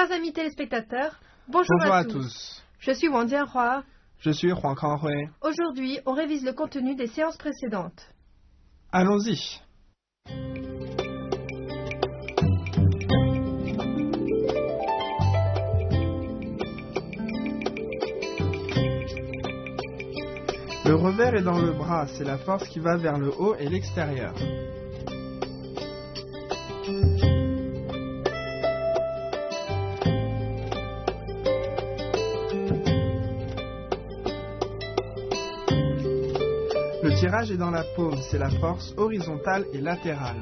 Chers amis téléspectateurs, bonjour à tous. Je suis Wang Jianhua. Je suis Huang Kanghui. Aujourd'hui, on révise le contenu des séances précédentes. Allons-y. Le revers est dans le bras, c'est la force qui va vers le haut et l'extérieur. Le tirage est dans la paume, c'est la force horizontale et latérale.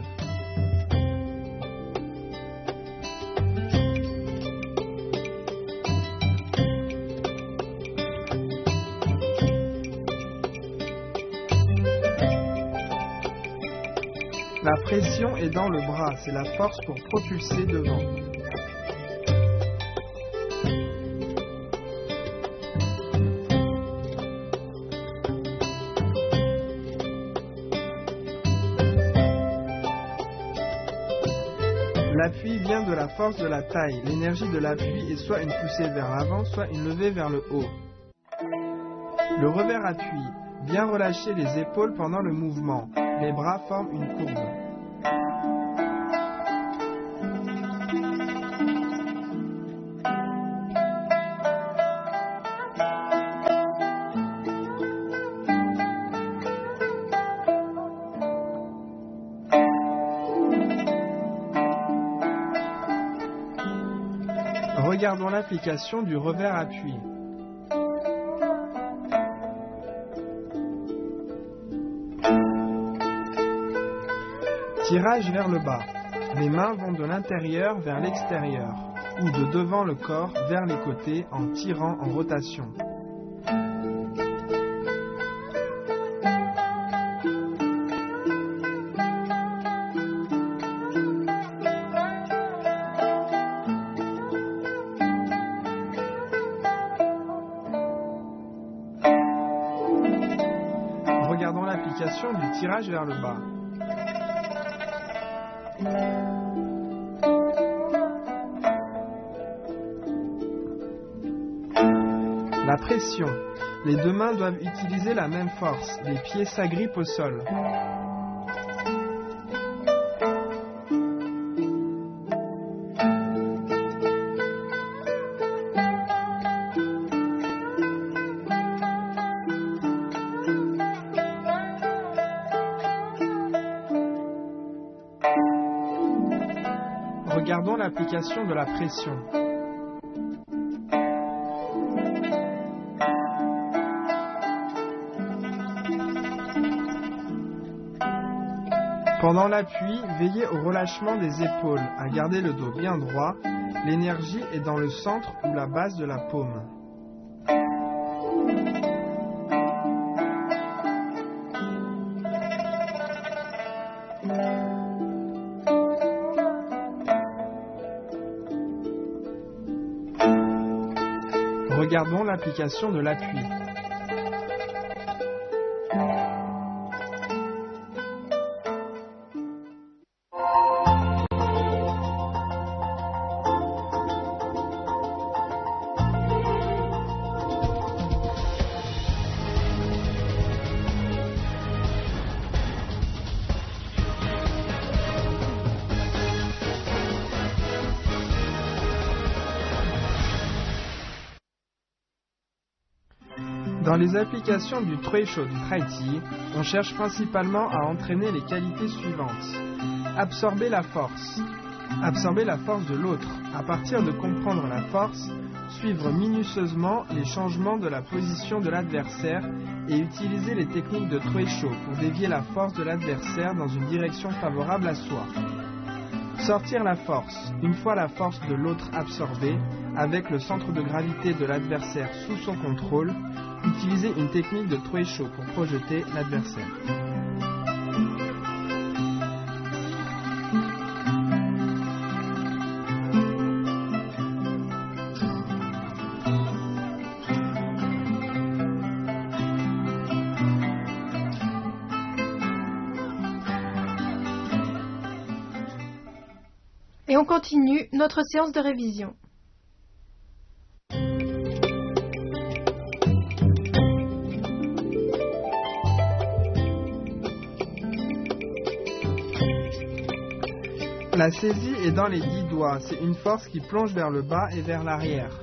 La pression est dans le bras, c'est la force pour propulser devant. L'appui vient de la force de la taille. L'énergie de l'appui est soit une poussée vers l'avant, soit une levée vers le haut. Le revers appuie. Bien relâcher les épaules pendant le mouvement. Les bras forment une courbe. Regardons l'application du revers appui. Tirage vers le bas. Les mains vont de l'intérieur vers l'extérieur ou de devant le corps vers les côtés en tirant en rotation. Regardons l'application du tirage vers le bas. La pression. Les deux mains doivent utiliser la même force. Les pieds s'agrippent au sol. Regardons l'application de la pression. Pendant l'appui, veillez au relâchement des épaules, à garder le dos bien droit. L'énergie est dans le centre ou la base de la paume. Regardons l'application de l'appui. Dans les applications du Tuisho du Taiji, on cherche principalement à entraîner les qualités suivantes. Absorber la force. Absorber la force de l'autre. À partir de comprendre la force, suivre minutieusement les changements de la position de l'adversaire et utiliser les techniques de Tuisho pour dévier la force de l'adversaire dans une direction favorable à soi. Sortir la force. Une fois la force de l'autre absorbée, avec le centre de gravité de l'adversaire sous son contrôle, utilisez une technique de Tuisho pour projeter l'adversaire. Et on continue notre séance de révision. La saisie est dans les 10 doigts. C'est une force qui plonge vers le bas et vers l'arrière.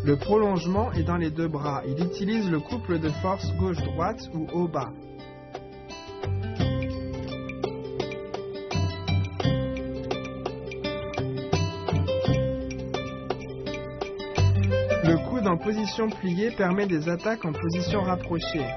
Le prolongement est dans les 2 bras. Il utilise le couple de force gauche-droite ou haut-bas. Le coude en position pliée permet des attaques en position rapprochée.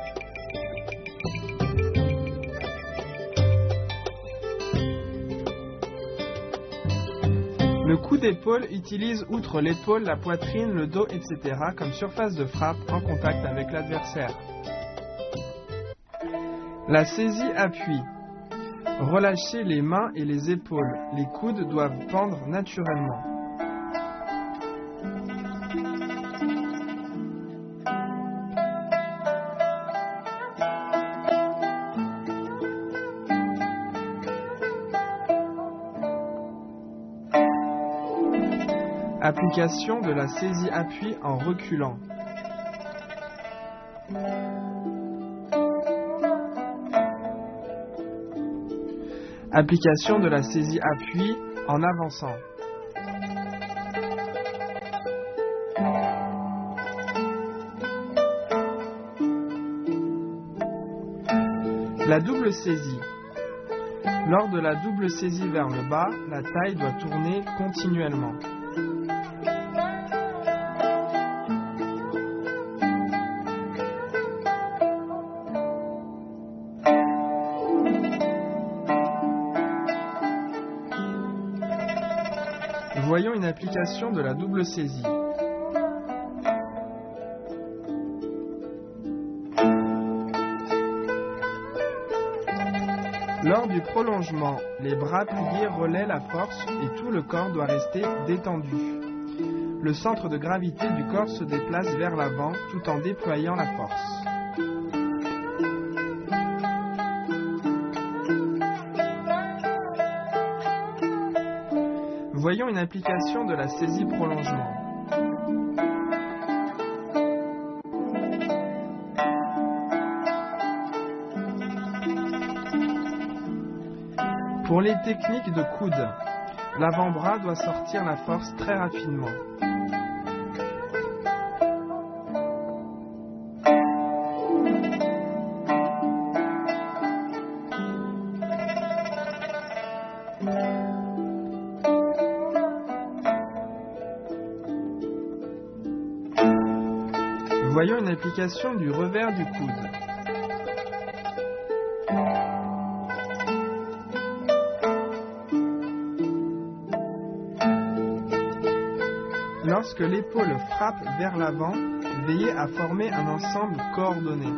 Le coup d'épaule utilise outre l'épaule, la poitrine, le dos, etc. comme surface de frappe en contact avec l'adversaire. La saisie appuie. Relâchez les mains et les épaules. Les coudes doivent pendre naturellement. Application de la saisie-appui en reculant. Application de la saisie-appui en avançant. La double saisie. Lors de la double saisie vers le bas, la taille doit tourner continuellement. Voyons une application de la double saisie. Lors du prolongement, les bras pliés relaient la force et tout le corps doit rester détendu. Le centre de gravité du corps se déplace vers l'avant tout en déployant la force. Voyons une application de la saisie prolongement. Pour les techniques de coude, l'avant-bras doit sortir la force très rapidement. Voyons une application du revers du coude. Lorsque l'épaule frappe vers l'avant, veillez à former un ensemble coordonné.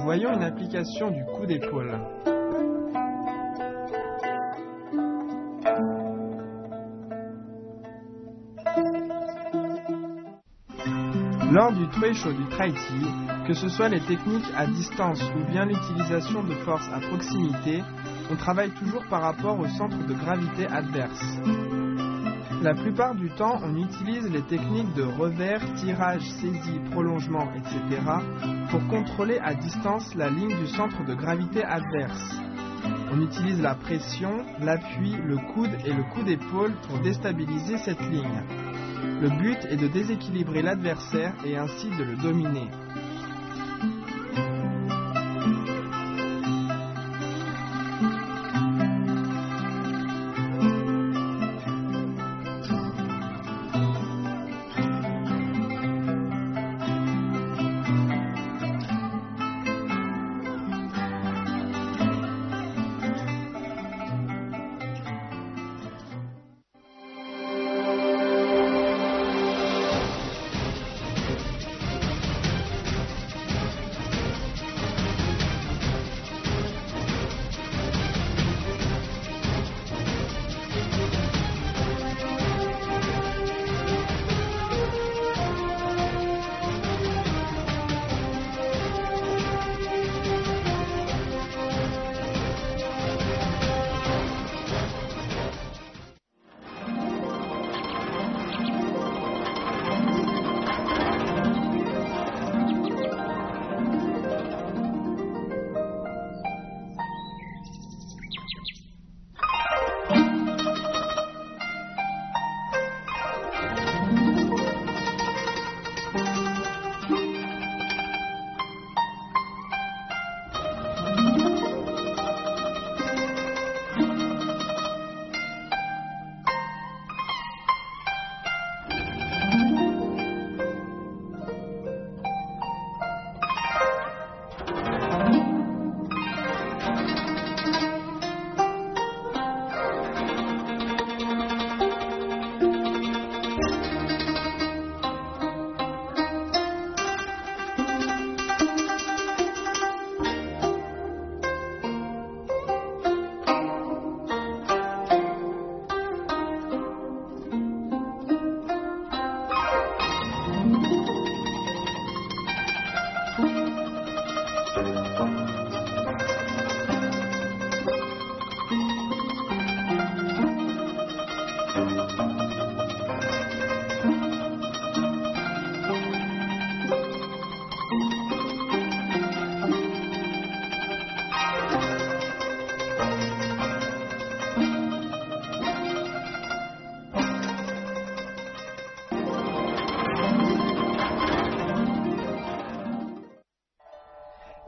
Voyons une application du coup d'épaule. Lors du Treisho du Tai Chi, que ce soit les techniques à distance ou bien l'utilisation de force à proximité, on travaille toujours par rapport au centre de gravité adverse. La plupart du temps, on utilise les techniques de revers, tirage, saisie, prolongement, etc. pour contrôler à distance la ligne du centre de gravité adverse. On utilise la pression, l'appui, le coude et le coup d'épaule pour déstabiliser cette ligne. Le but est de déséquilibrer l'adversaire et ainsi de le dominer.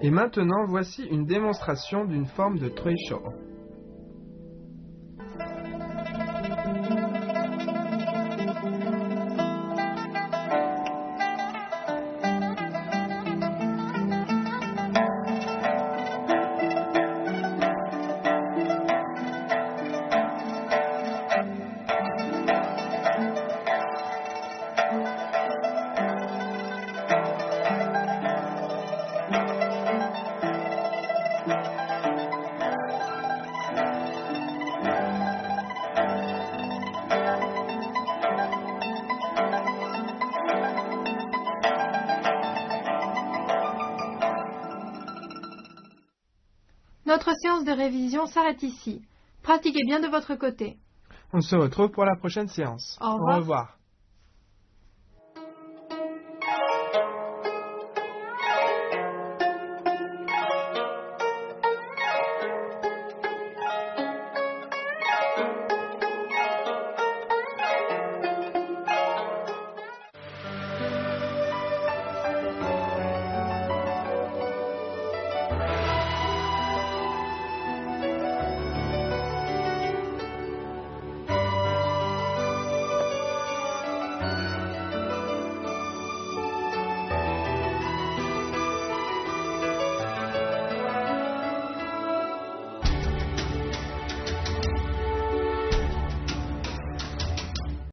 Et maintenant, voici une démonstration d'une forme de treisho. Notre séance de révision s'arrête ici. Pratiquez bien de votre côté. On se retrouve pour la prochaine séance. Au revoir. Au revoir.